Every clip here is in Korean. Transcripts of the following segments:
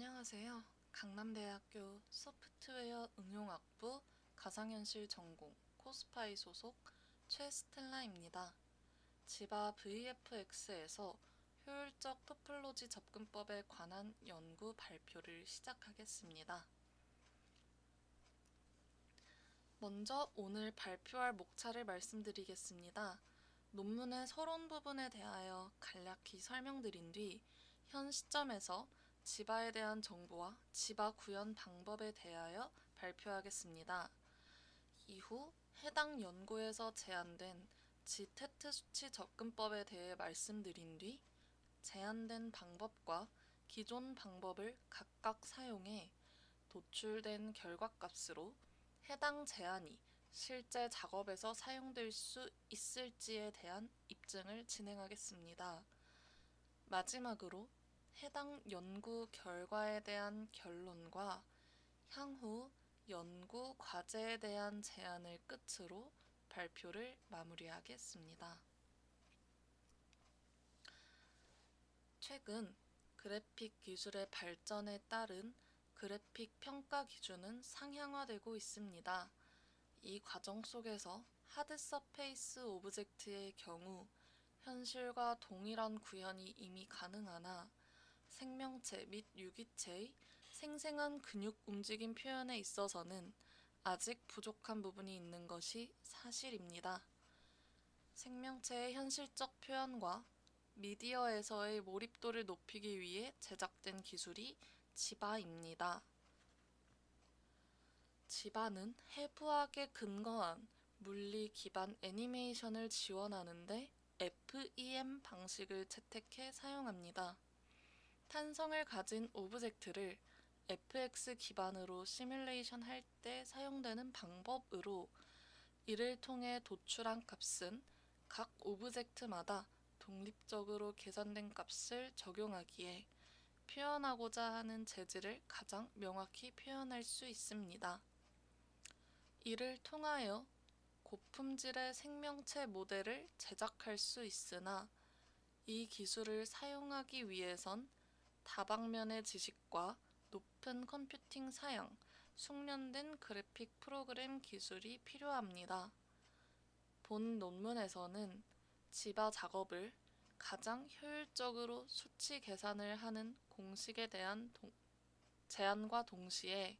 안녕하세요. 강남대학교 소프트웨어 응용학부 가상현실 전공 코스파이 소속 최스텔라입니다. 지바 VFX에서 효율적 토폴로지 접근법에 관한 연구 발표를 시작하겠습니다. 먼저 오늘 발표할 목차를 말씀드리겠습니다. 논문의 서론 부분에 대하여 간략히 설명드린 뒤 현 시점에서 지바에 대한 정보와 지바 구현 방법에 대하여 발표하겠습니다. 이후 해당 연구에서 제안된 지테트 수치 접근법에 대해 말씀드린 뒤 제안된 방법과 기존 방법을 각각 사용해 도출된 결과값으로 해당 제안이 실제 작업에서 사용될 수 있을지에 대한 입증을 진행하겠습니다. 마지막으로 해당 연구 결과에 대한 결론과 향후 연구 과제에 대한 제안을 끝으로 발표를 마무리하겠습니다. 최근 그래픽 기술의 발전에 따른 그래픽 평가 기준은 상향화되고 있습니다. 이 과정 속에서 하드 서페이스 오브젝트의 경우 현실과 동일한 구현이 이미 가능하나 생명체 및 유기체의 생생한 근육 움직임 표현에 있어서는 아직 부족한 부분이 있는 것이 사실입니다. 생명체의 현실적 표현과 미디어에서의 몰입도를 높이기 위해 제작된 기술이 지바입니다. 지바는 해부학에 근거한 물리 기반 애니메이션을 지원하는데 FEM 방식을 채택해 사용합니다. 탄성을 가진 오브젝트를 FX 기반으로 시뮬레이션 할 때 사용되는 방법으로 이를 통해 도출한 값은 각 오브젝트마다 독립적으로 계산된 값을 적용하기에 표현하고자 하는 재질을 가장 명확히 표현할 수 있습니다. 이를 통하여 고품질의 생명체 모델을 제작할 수 있으나 이 기술을 사용하기 위해선 다방면의 지식과 높은 컴퓨팅 사양, 숙련된 그래픽 프로그램 기술이 필요합니다. 본 논문에서는 지바 작업을 가장 효율적으로 수치 계산을 하는 공식에 대한 제안과 동시에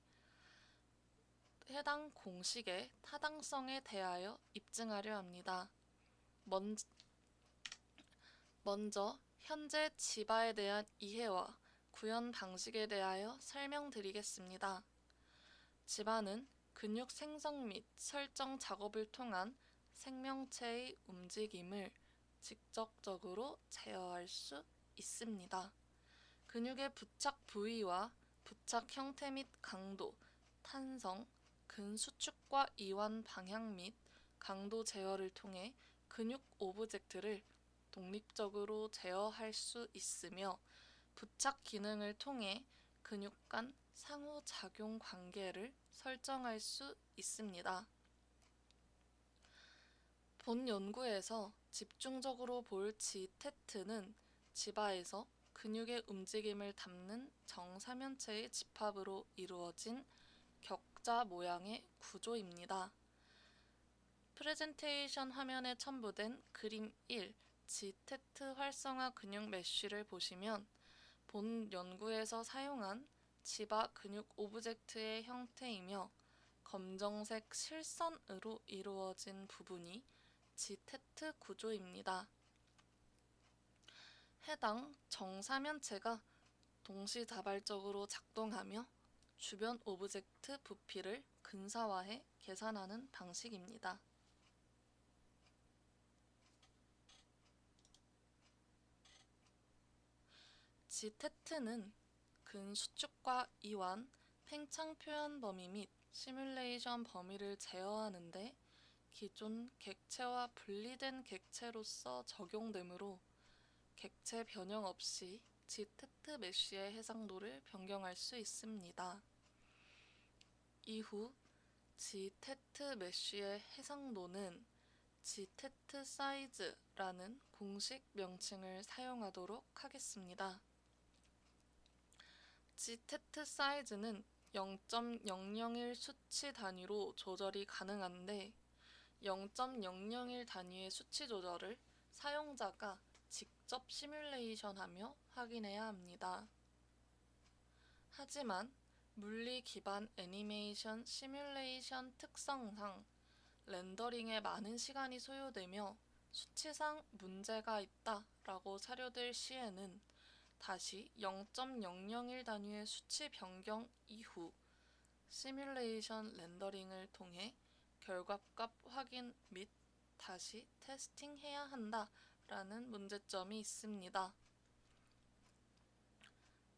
해당 공식의 타당성에 대하여 입증하려 합니다. 먼저 현재 지바에 대한 이해와 구현 방식에 대하여 설명드리겠습니다. 지바는 근육 생성 및 설정 작업을 통한 생명체의 움직임을 직접적으로 제어할 수 있습니다. 근육의 부착 부위와 부착 형태 및 강도, 탄성, 근수축과 이완 방향 및 강도 제어를 통해 근육 오브젝트를 독립적으로 제어할 수 있으며 부착 기능을 통해 근육 간 상호작용 관계를 설정할 수 있습니다. 본 연구에서 집중적으로 볼 지테트는 지바에서 근육의 움직임을 담는 정사면체의 집합으로 이루어진 격자 모양의 구조입니다. 프레젠테이션 화면에 첨부된 그림 1, 지테트 활성화 근육 메쉬를 보시면 본 연구에서 사용한 지바 근육 오브젝트의 형태이며 검정색 실선으로 이루어진 부분이 지테트 구조입니다. 해당 정사면체가 동시다발적으로 작동하며 주변 오브젝트 부피를 근사화해 계산하는 방식입니다. 지테트는 근수축과 이완, 팽창 표현 범위 및 시뮬레이션 범위를 제어하는 데 기존 객체와 분리된 객체로서 적용되므로 객체 변형 없이 지테트 메쉬의 해상도를 변경할 수 있습니다. 이후 지테트 메쉬의 해상도는 지테트 사이즈라는 공식 명칭을 사용하도록 하겠습니다. 지테트 사이즈는 0.001 수치 단위로 조절이 가능한데 0.001 단위의 수치 조절을 사용자가 직접 시뮬레이션하며 확인해야 합니다. 하지만 물리 기반 애니메이션 시뮬레이션 특성상 렌더링에 많은 시간이 소요되며 수치상 문제가 있다라고 사료될 시에는 다시 0.001 단위의 수치 변경 이후 시뮬레이션 렌더링을 통해 결과값 확인 및 다시 테스팅해야 한다라는 문제점이 있습니다.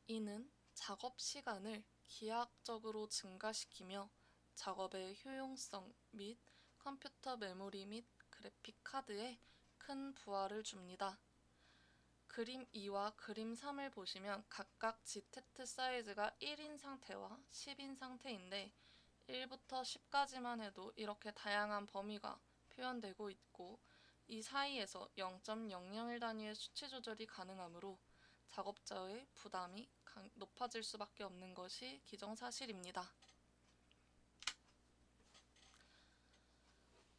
이는 작업 시간을 기하학적으로 증가시키며 작업의 효용성 및 컴퓨터 메모리 및 그래픽 카드에 큰 부하를 줍니다. 그림 2와 그림 3을 보시면 각각 지테트 사이즈가 1인 상태와 10인 상태인데 1부터 10까지만 해도 이렇게 다양한 범위가 표현되고 있고 이 사이에서 0.001 단위의 수치 조절이 가능하므로 작업자의 부담이 높아질 수밖에 없는 것이 기정사실입니다.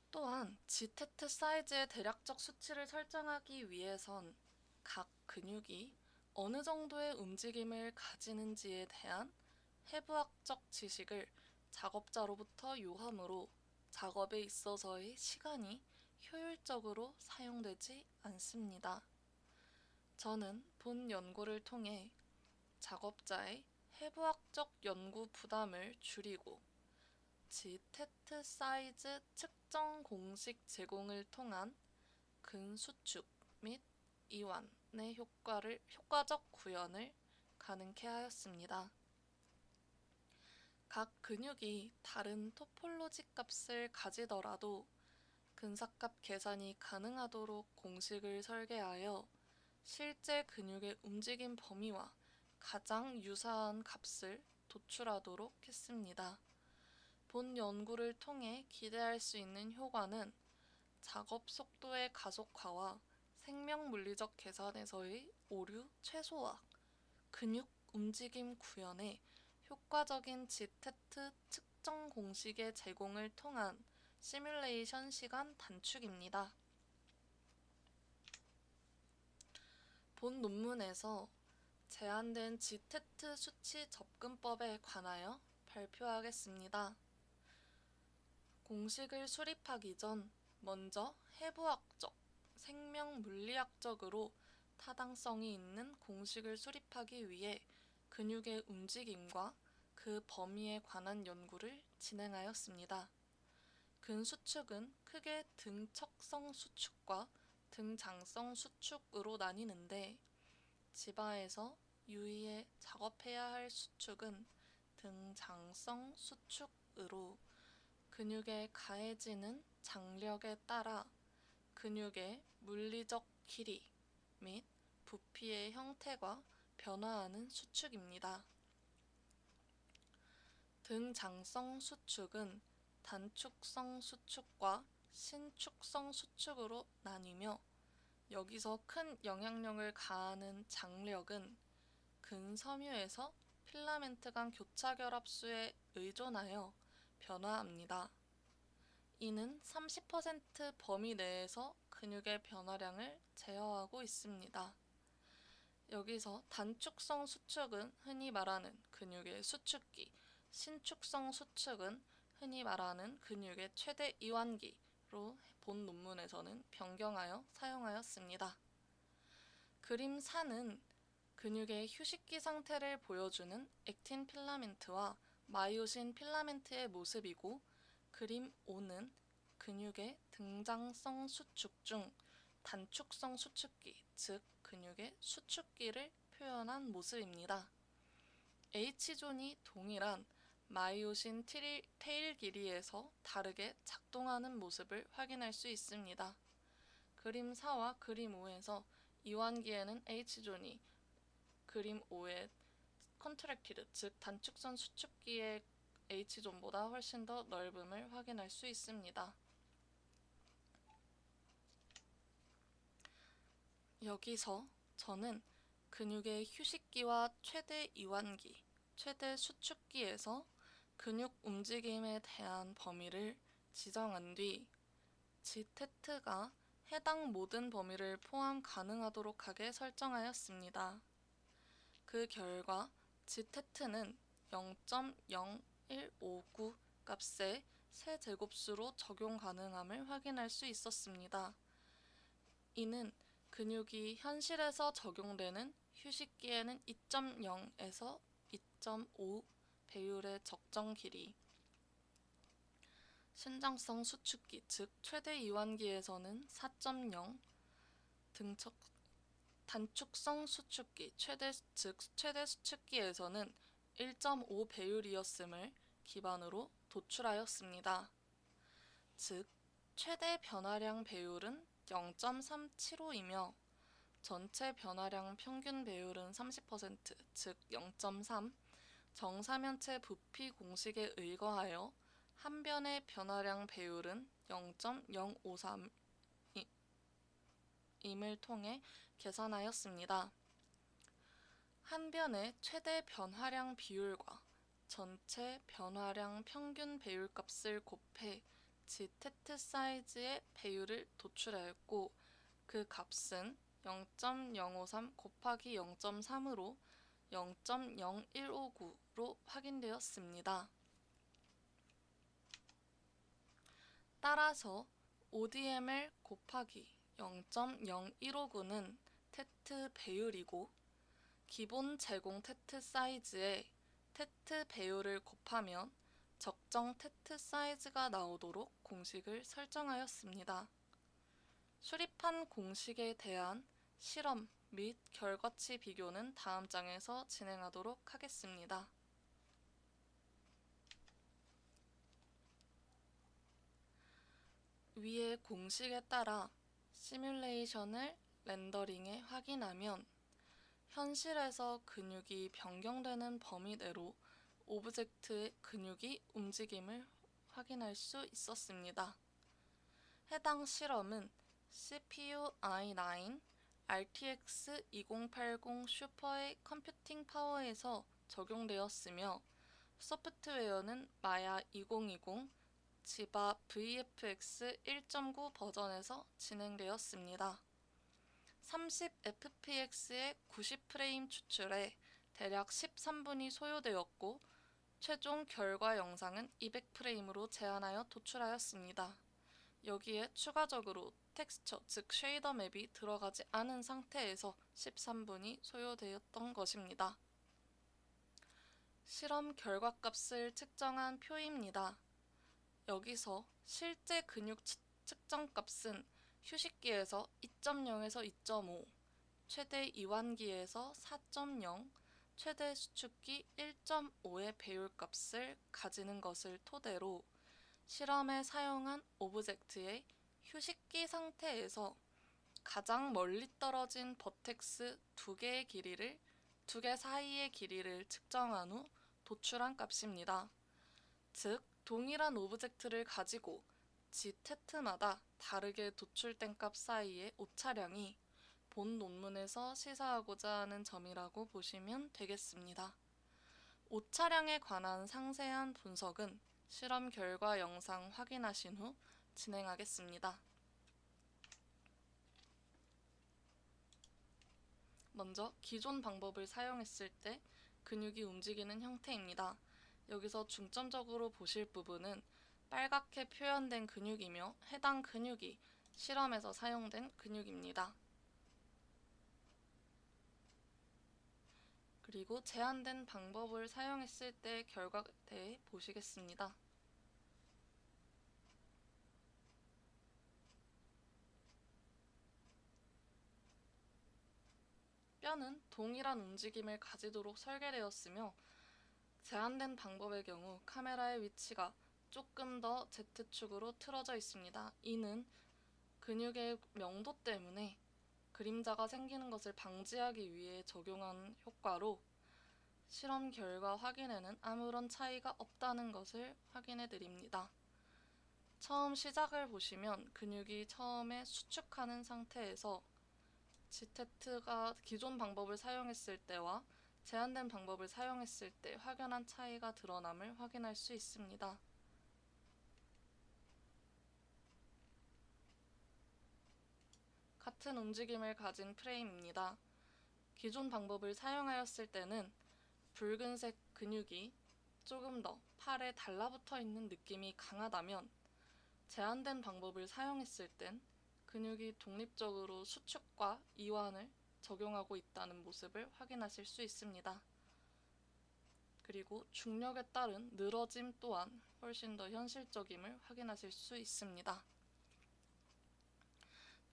또한 지테트 사이즈의 대략적 수치를 설정하기 위해선 각 근육이 어느 정도의 움직임을 가지는지에 대한 해부학적 지식을 작업자로부터 요하므로 작업에 있어서의 시간이 효율적으로 사용되지 않습니다. 저는 본 연구를 통해 작업자의 해부학적 연구 부담을 줄이고 지테트 사이즈 측정 공식 제공을 통한 근수축 및 이완의 효과적 구현을 가능케 하였습니다. 각 근육이 다른 토폴로지 값을 가지더라도 근사값 계산이 가능하도록 공식을 설계하여 실제 근육의 움직임 범위와 가장 유사한 값을 도출하도록 했습니다. 본 연구를 통해 기대할 수 있는 효과는 작업 속도의 가속화와 생명 물리적 계산에서의 오류 최소화, 근육 움직임 구현에 효과적인 지테트 측정 공식의 제공을 통한 시뮬레이션 시간 단축입니다. 본 논문에서 제한된 지테트 수치 접근법에 관하여 발표하겠습니다. 공식을 수립하기 전 먼저 해부학적, 생명 물리학적으로 타당성이 있는 공식을 수립하기 위해 근육의 움직임과 그 범위에 관한 연구를 진행하였습니다. 근수축은 크게 등척성 수축과 등장성 수축으로 나뉘는데 지바에서 유의해 작업해야 할 수축은 등장성 수축으로 근육에 가해지는 장력에 따라 근육의 물리적 길이 및 부피의 형태가 변화하는 수축입니다. 등장성 수축은 단축성 수축과 신축성 수축으로 나뉘며 여기서 큰 영향력을 가하는 장력은 근섬유에서 필라멘트 간 교차 결합수에 의존하여 변화합니다. 이는 30% 범위 내에서 근육의 변화량을 제어하고 있습니다. 여기서 단축성 수축은 흔히 말하는 근육의 수축기, 신축성 수축은 흔히 말하는 근육의 최대 이완기로 본 논문에서는 변경하여 사용하였습니다. 그림 4는 근육의 휴식기 상태를 보여주는 액틴 필라멘트와 마이오신 필라멘트의 모습이고 그림 5는 근육의 등장성 수축 중 단축성 수축기, 즉 근육의 수축기를 표현한 모습입니다. H존이 동일한 마이오신 테일 길이에서 다르게 작동하는 모습을 확인할 수 있습니다. 그림 4와 그림 5에서 이완기에는 H존이 그림 5의 컨트랙티드, 즉 단축성 수축기의 H존보다 훨씬 더 넓음을 확인할 수 있습니다. 여기서 저는 근육의 휴식기와 최대 이완기, 최대 수축기에서 근육 움직임에 대한 범위를 지정한 뒤 G테트가 해당 모든 범위를 포함 가능하도록 하게 설정하였습니다. 그 결과 G테트는 0.0159 값의 세제곱수로 적용 가능함을 확인할 수 있었습니다. 이는 근육이 현실에서 적용되는 휴식기에는 2.0에서 2.5 배율의 적정 길이, 신장성 수축기 즉 최대 이완기에서는 4.0, 단축성 수축기 즉 최대 수축기에서는 1.5 배율이었음을 기반으로 도출하였습니다. 즉 최대 변화량 배율은 0.375이며 전체 변화량 평균 배율은 30%, 즉 0.3, 정사면체 부피 공식에 의거하여 한 변의 변화량 배율은 0.053임을 통해 계산하였습니다. 한 변의 최대 변화량 비율과 전체 변화량 평균 배율값을 곱해 G테트 사이즈의 배율을 도출하였고 그 값은 0.053 곱하기 0.3으로 0.0159로 확인되었습니다. 따라서 ODML 곱하기 0.0159는 테트 배율이고 기본 제공 테트 사이즈에 테트 배율을 곱하면 적정 테트 사이즈가 나오도록 공식을 설정하였습니다. 수립한 공식에 대한 실험 및 결과치 비교는 다음 장에서 진행하도록 하겠습니다. 위의 공식에 따라 시뮬레이션을 렌더링해 확인하면 현실에서 근육이 변경되는 범위 내로 오브젝트의 근육이 움직임을 확인할 수 있었습니다. 해당 실험은 CPU i9 RTX 2080 슈퍼의 컴퓨팅 파워에서 적용되었으며 소프트웨어는 마야 2020 지바 VFX 1.9 버전에서 진행되었습니다. 30fps의 90프레임 추출에 대략 13분이 소요되었고 최종 결과 영상은 200프레임으로 제한하여 도출하였습니다. 여기에 추가적으로 텍스처 즉 쉐이더 맵이 들어가지 않은 상태에서 13분이 소요되었던 것입니다. 실험 결과값을 측정한 표입니다. 여기서 실제 근육 측정값은 휴식기에서 2.0에서 2.5, 최대 이완기에서 4.0, 최대 수축기 1.5의 배율값을 가지는 것을 토대로 실험에 사용한 오브젝트의 휴식기 상태에서 가장 멀리 떨어진 버텍스 2개 사이의 길이를 측정한 후 도출한 값입니다. 즉, 동일한 오브젝트를 가지고 G테트마다 다르게 도출된 값 사이의 오차량이 본 논문에서 시사하고자 하는 점이라고 보시면 되겠습니다. 오차량에 관한 상세한 분석은 실험 결과 영상 확인하신 후 진행하겠습니다. 먼저 기존 방법을 사용했을 때 근육이 움직이는 형태입니다. 여기서 중점적으로 보실 부분은 빨갛게 표현된 근육이며 해당 근육이 실험에서 사용된 근육입니다. 그리고 제한된 방법을 사용했을 때 결과에 대해 보시겠습니다. 뼈는 동일한 움직임을 가지도록 설계되었으며 제한된 방법의 경우 카메라의 위치가 조금 더 Z축으로 틀어져 있습니다. 이는 근육의 명도 때문에 그림자가 생기는 것을 방지하기 위해 적용한 효과로 실험 결과 확인에는 아무런 차이가 없다는 것을 확인해 드립니다. 처음 시작을 보시면 근육이 처음에 수축하는 상태에서 G테트가 기존 방법을 사용했을 때와 제한된 방법을 사용했을 때 확연한 차이가 드러남을 확인할 수 있습니다. 같은 움직임을 가진 프레임입니다. 기존 방법을 사용하였을 때는 붉은색 근육이 조금 더 팔에 달라붙어 있는 느낌이 강하다면, 제한된 방법을 사용했을 땐 근육이 독립적으로 수축과 이완을 적용하고 있다는 모습을 확인하실 수 있습니다. 그리고 중력에 따른 늘어짐 또한 훨씬 더 현실적임을 확인하실 수 있습니다.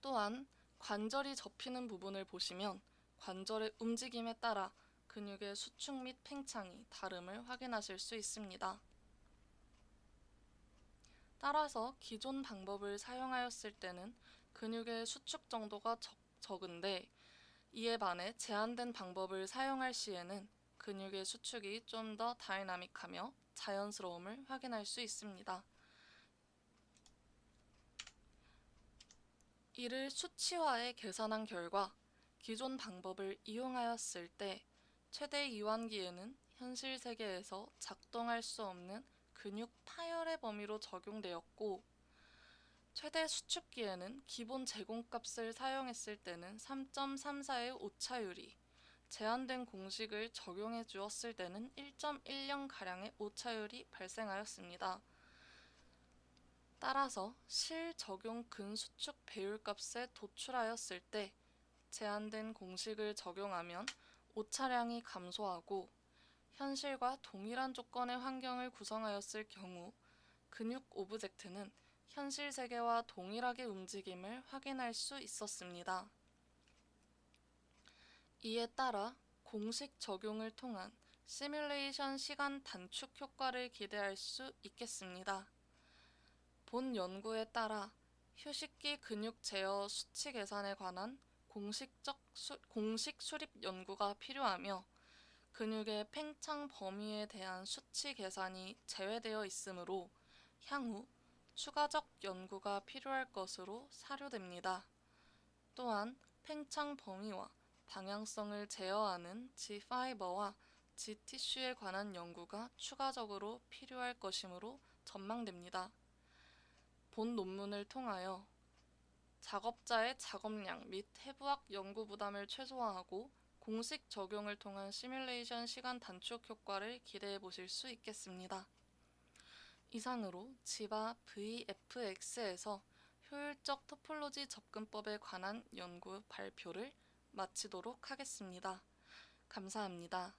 또한 관절이 접히는 부분을 보시면 관절의 움직임에 따라 근육의 수축 및 팽창이 다름을 확인하실 수 있습니다. 따라서 기존 방법을 사용하였을 때는 근육의 수축 정도가 적은데, 이에 반해 제한된 방법을 사용할 시에는 근육의 수축이 좀 더 다이나믹하며 자연스러움을 확인할 수 있습니다. 이를 수치화해 계산한 결과 기존 방법을 이용하였을 때 최대 이완기에는 현실 세계에서 작동할 수 없는 근육 파열의 범위로 적용되었고, 최대 수축기에는 기본 제공값을 사용했을 때는 3.34의 오차율이, 제한된 공식을 적용해 주었을 때는 1.10가량의 오차율이 발생하였습니다. 따라서 실적용 근수축 배율값에 도출하였을 때 제한된 공식을 적용하면 오차량이 감소하고, 현실과 동일한 조건의 환경을 구성하였을 경우 근육 오브젝트는 현실 세계와 동일하게 움직임을 확인할 수 있었습니다. 이에 따라 공식 적용을 통한 시뮬레이션 시간 단축 효과를 기대할 수 있겠습니다. 본 연구에 따라 휴식기 근육 제어 수치 계산에 관한 공식 수립 연구가 필요하며, 근육의 팽창 범위에 대한 수치 계산이 제외되어 있으므로 향후 추가적 연구가 필요할 것으로 사료됩니다. 또한 팽창 범위와 방향성을 제어하는 G 파이버와 G티슈에 관한 연구가 추가적으로 필요할 것이므로 전망됩니다. 본 논문을 통하여 작업자의 작업량 및 해부학 연구 부담을 최소화하고 공식 적용을 통한 시뮬레이션 시간 단축 효과를 기대해 보실 수 있겠습니다. 이상으로 지바 VFX에서 효율적 토폴로지 접근법에 관한 연구 발표를 마치도록 하겠습니다. 감사합니다.